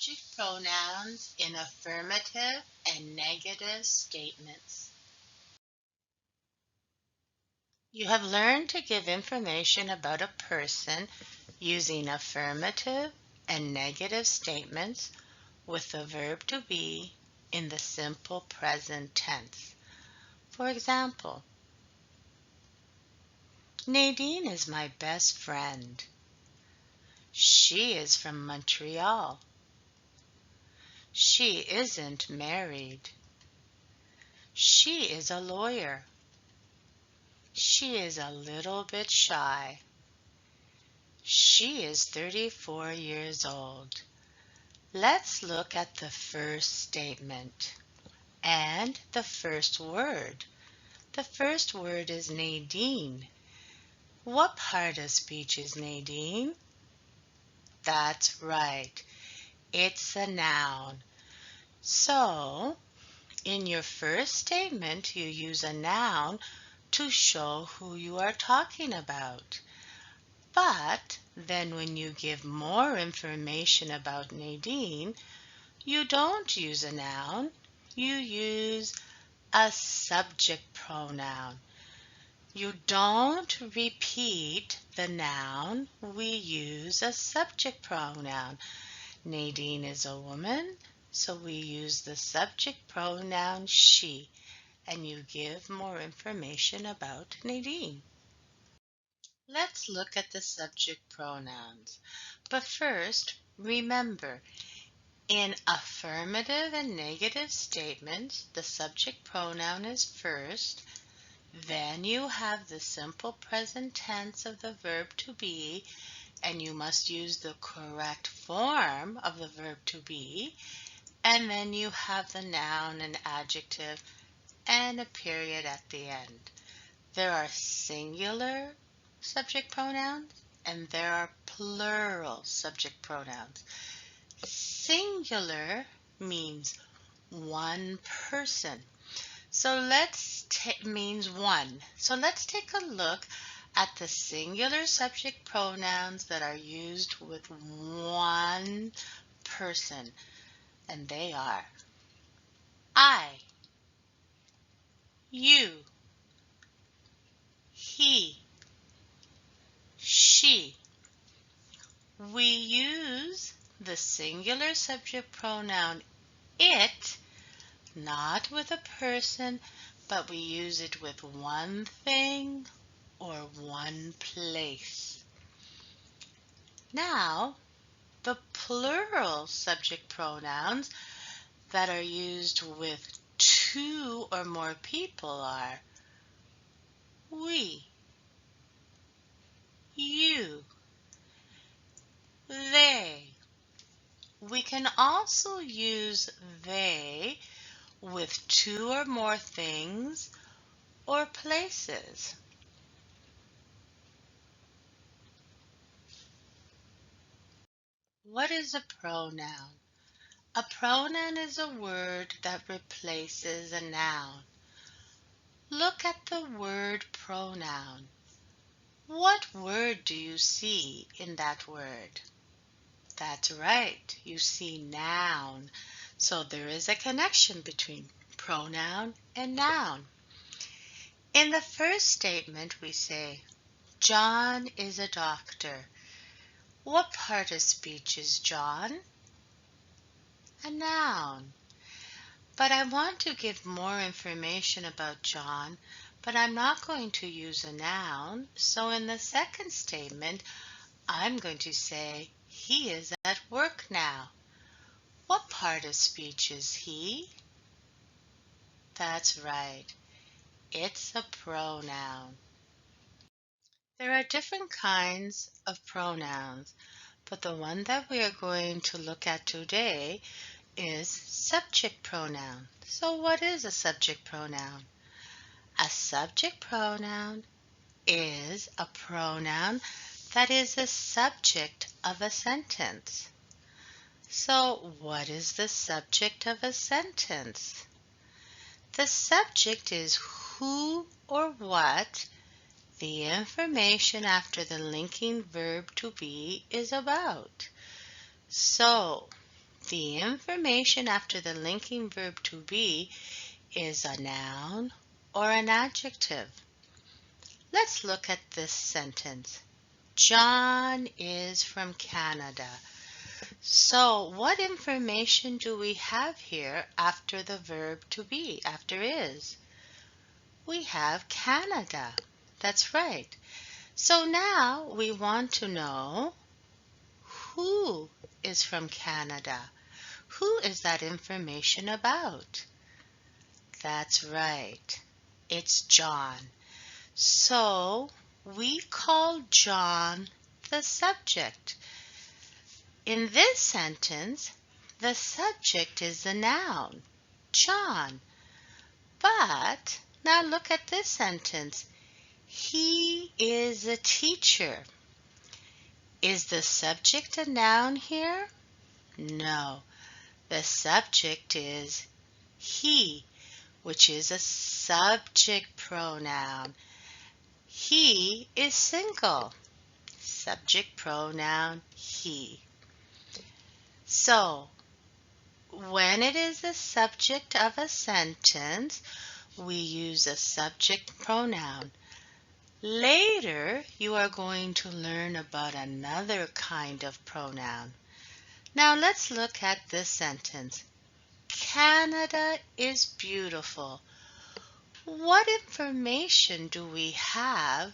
subject pronouns in affirmative and negative statements. You have learned to give information about a person using affirmative and negative statements with the verb to be in the simple present tense. For example, Nadine is my best friend. She is from Montreal. She isn't married. She is a lawyer. She is a little bit shy. She is 34 years old. Let's look at the first statement and the first word. The first word is Nadine. What part of speech is Nadine? That's right. It's a noun. So, in your first statement, you use a noun to show who you are talking about. But then when you give more information about Nadine, you don't use a noun, you use a subject pronoun. You don't repeat the noun, we use a subject pronoun. Nadine is a woman, so we use the subject pronoun she, and you give more information about Nadine. Let's look at the subject pronouns. But first, remember, in affirmative and negative statements, the subject pronoun is first, then you have the simple present tense of the verb to be, and you must use the correct form of the verb to be, and then you have the noun and adjective and a period at the end. There are singular subject pronouns and there are plural subject pronouns. Singular means one person. Means one. So let's take a look at the singular subject pronouns that are used with one person. And they are I, you, he, she. We use the singular subject pronoun it, not with a person, but we use it with one thing or one place. Now, the plural subject pronouns that are used with two or more people are we, you, they. We can also use they with two or more things or places. What is a pronoun? A pronoun is a word that replaces a noun. Look at the word pronoun. What word do you see in that word? That's right, you see noun. So there is a connection between pronoun and noun. In the first statement we say, John is a doctor. What part of speech is John? A noun. But I want to give more information about John, but I'm not going to use a noun. So in the second statement, I'm going to say, he is at work now. What part of speech is he? That's right. It's a pronoun. There are different kinds of pronouns, but the one that we are going to look at today is subject pronoun. So what is a subject pronoun? A subject pronoun is a pronoun that is the subject of a sentence. So what is the subject of a sentence? The subject is who or what the information after the linking verb to be is about. So, the information after the linking verb to be is a noun or an adjective. Let's look at this sentence. John is from Canada. So what information do we have here after the verb to be, after is? We have Canada. That's right. So now we want to know who is from Canada. Who is that information about? That's right. It's John. So we call John the subject. In this sentence, the subject is the noun, John. But now look at this sentence. He is a teacher. Is the subject a noun here? No. The subject is he, which is a subject pronoun. He is single. Subject pronoun he. So, when it is the subject of a sentence, we use a subject pronoun. Later, you are going to learn about another kind of pronoun. Now let's look at this sentence. Canada is beautiful. What information do we have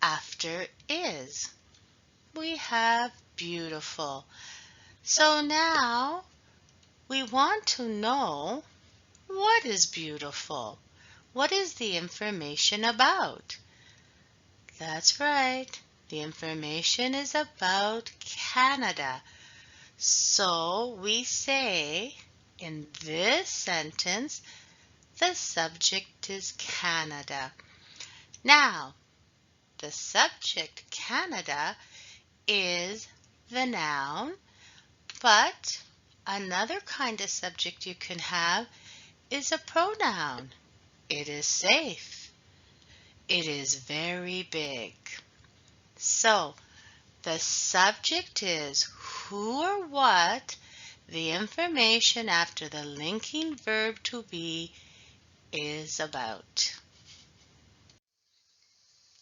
after is? We have beautiful. So now we want to know, what is beautiful? What is the information about? That's right. The information is about Canada. So we say in this sentence, the subject is Canada. Now, the subject Canada is the noun, but another kind of subject you can have is a pronoun. It is safe. It is very big. So, the subject is who or what the information after the linking verb to be is about.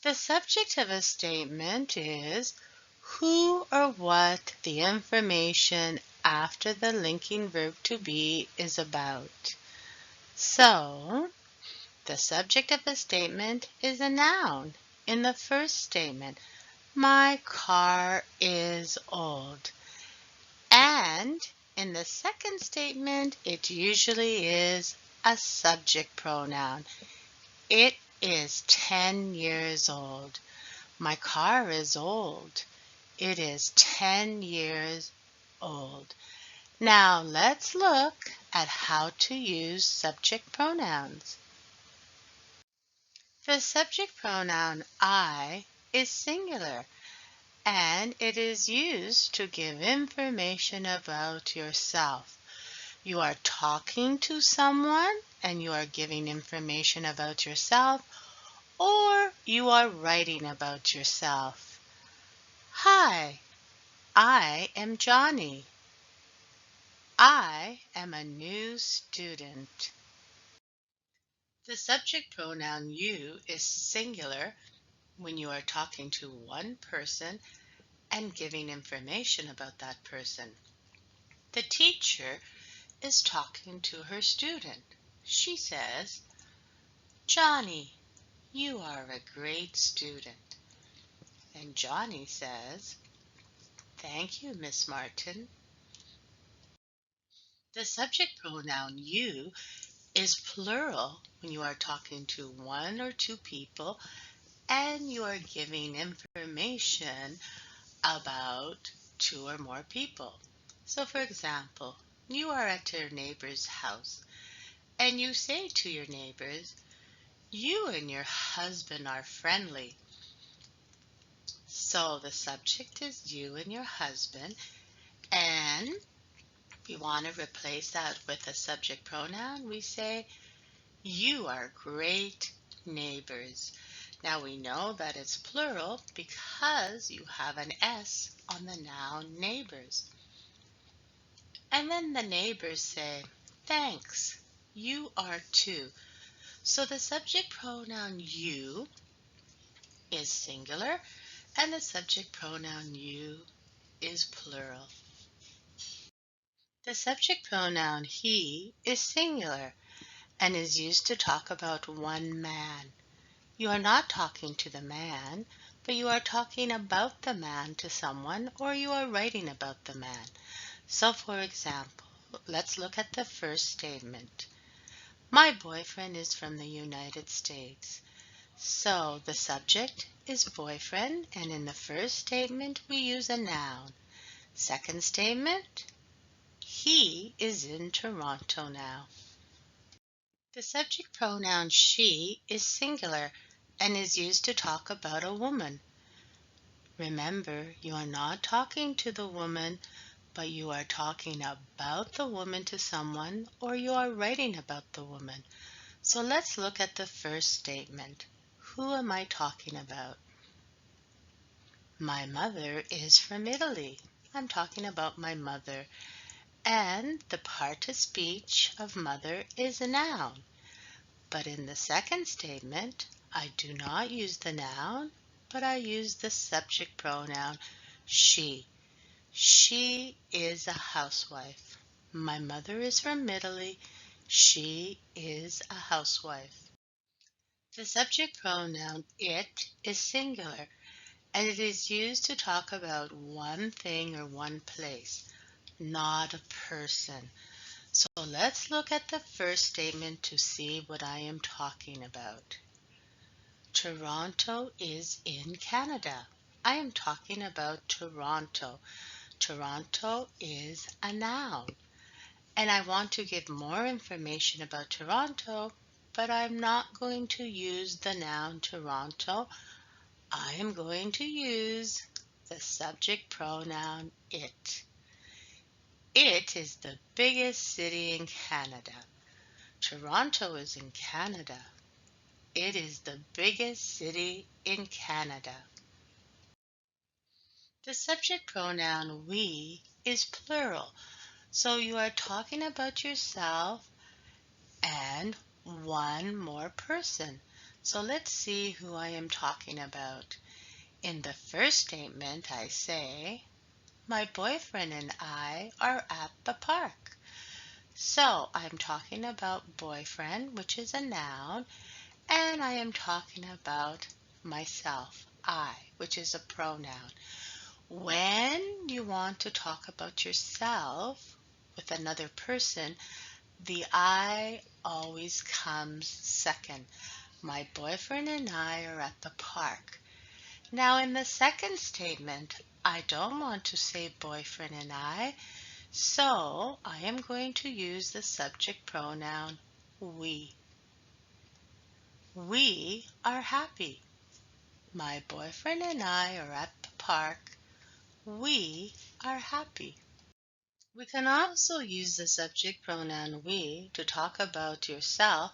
The subject of a statement is who or what the information after the linking verb to be is about. So, the subject of a statement is a noun. In the first statement, my car is old. And in the second statement, it usually is a subject pronoun. It is 10 years old. My car is old. It is 10 years old. Now let's look at how to use subject pronouns. The subject pronoun I is singular, and it is used to give information about yourself. You are talking to someone and you are giving information about yourself, or you are writing about yourself. Hi, I am Johnny. I am a new student. The subject pronoun you is singular when you are talking to one person and giving information about that person. The teacher is talking to her student. She says, Johnny, you are a great student. And Johnny says, thank you, Miss Martin. The subject pronoun you is plural when you are talking to one or two people and you are giving information about two or more people. So for example, you are at your neighbor's house and you say to your neighbors, you and your husband are friendly. So the subject is you and your husband, and we want to replace that with a subject pronoun. We say, you are great neighbors. Now we know that it's plural because you have an S on the noun neighbors. And then the neighbors say, thanks, you are too. So the subject pronoun you is singular and the subject pronoun you is plural. The subject pronoun he is singular and is used to talk about one man. You are not talking to the man, but you are talking about the man to someone, or you are writing about the man. So for example, let's look at the first statement. My boyfriend is from the United States. So the subject is boyfriend, and in the first statement we use a noun. Second statement, he is in Toronto now. The subject pronoun she is singular and is used to talk about a woman. Remember, you are not talking to the woman, but you are talking about the woman to someone, or you are writing about the woman. So let's look at the first statement. Who am I talking about? My mother is from Italy. I'm talking about my mother. And the part of speech of mother is a noun. But in the second statement, I do not use the noun, but I use the subject pronoun she. She is a housewife. My mother is from Italy. She is a housewife. The subject pronoun it is singular and it is used to talk about one thing or one place, not a person. So let's look at the first statement to see what I am talking about. Toronto is in Canada. I am talking about Toronto. Toronto is a noun. And I want to give more information about Toronto, but I'm not going to use the noun Toronto. I am going to use the subject pronoun it. It is the biggest city in Canada. Toronto is in Canada. It is the biggest city in Canada. The subject pronoun we is plural, so you are talking about yourself and one more person. So let's see who I am talking about. In the first statement, I say, my boyfriend and I are at the park. So I'm talking about boyfriend, which is a noun, and I am talking about myself, I, which is a pronoun. When you want to talk about yourself with another person, the I always comes second. My boyfriend and I are at the park. Now in the second statement, I don't want to say boyfriend and I, so I am going to use the subject pronoun we. We are happy. My boyfriend and I are at the park. We are happy. We can also use the subject pronoun we to talk about yourself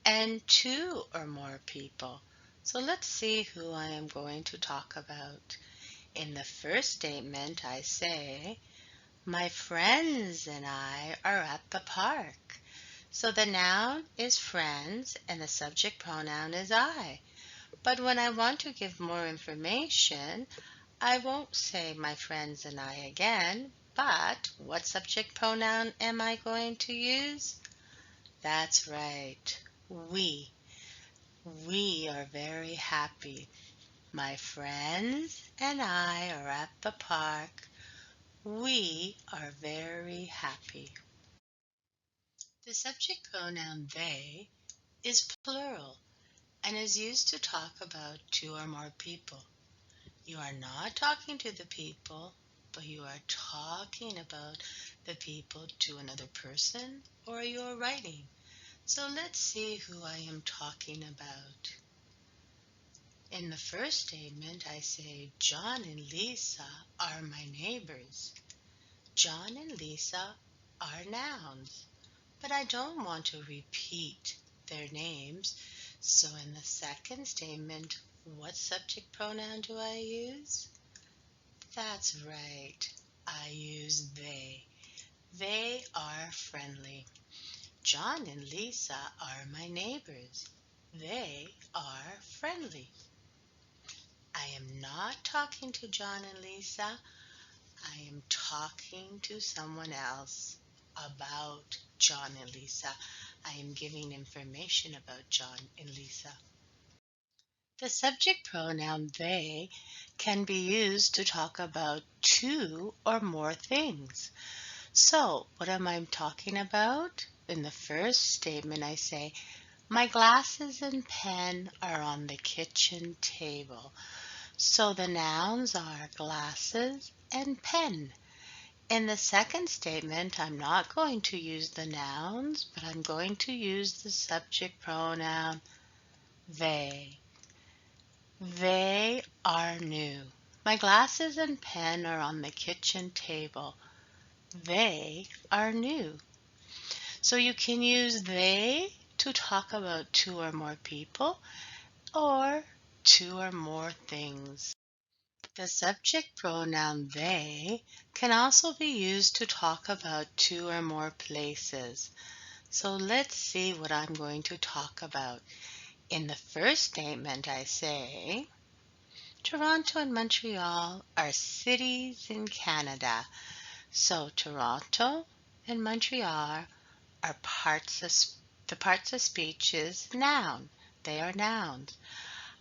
and two or more people. So let's see who I am going to talk about. In the first statement, I say, my friends and I are at the park. So the noun is friends and the subject pronoun is I. But when I want to give more information, I won't say my friends and I again, but what subject pronoun am I going to use? That's right, we. We are very happy. My friends and I are at the park. We are very happy. The subject pronoun they is plural and is used to talk about two or more people. You are not talking to the people, but you are talking about the people to another person or you are writing. So let's see who I am talking about. In the first statement, I say, John and Lisa are my neighbors. John and Lisa are nouns, but I don't want to repeat their names. So in the second statement, what subject pronoun do I use? That's right, I use they. They are friendly. John and Lisa are my neighbors. They are friendly. I am not talking to John and Lisa. I am talking to someone else about John and Lisa. I am giving information about John and Lisa. The subject pronoun they can be used to talk about two or more things. So, what am I talking about? In the first statement, I say, my glasses and pen are on the kitchen table. So the nouns are glasses and pen. In the second statement, I'm not going to use the nouns, but I'm going to use the subject pronoun they. They are new. My glasses and pen are on the kitchen table. They are new. So you can use they to talk about two or more people or two or more things. The subject pronoun they can also be used to talk about two or more places. So let's see what I'm going to talk about. In the first statement, I say, Toronto and Montreal are cities in Canada. So Toronto and Montreal are the parts of speech is noun. They are nouns.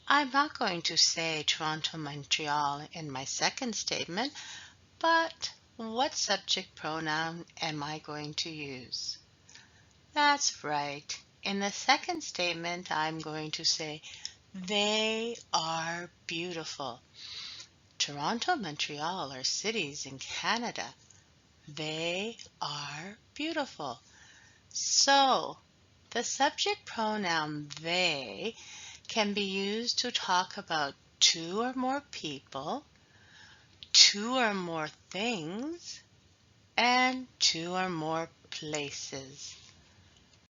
I'm not going to say Toronto, Montreal in my second statement, but what subject pronoun am I going to use? That's right. In the second statement, I'm going to say they are beautiful. Toronto, Montreal are cities in Canada. They are beautiful. So, the subject pronoun they can be used to talk about two or more people, two or more things, and two or more places.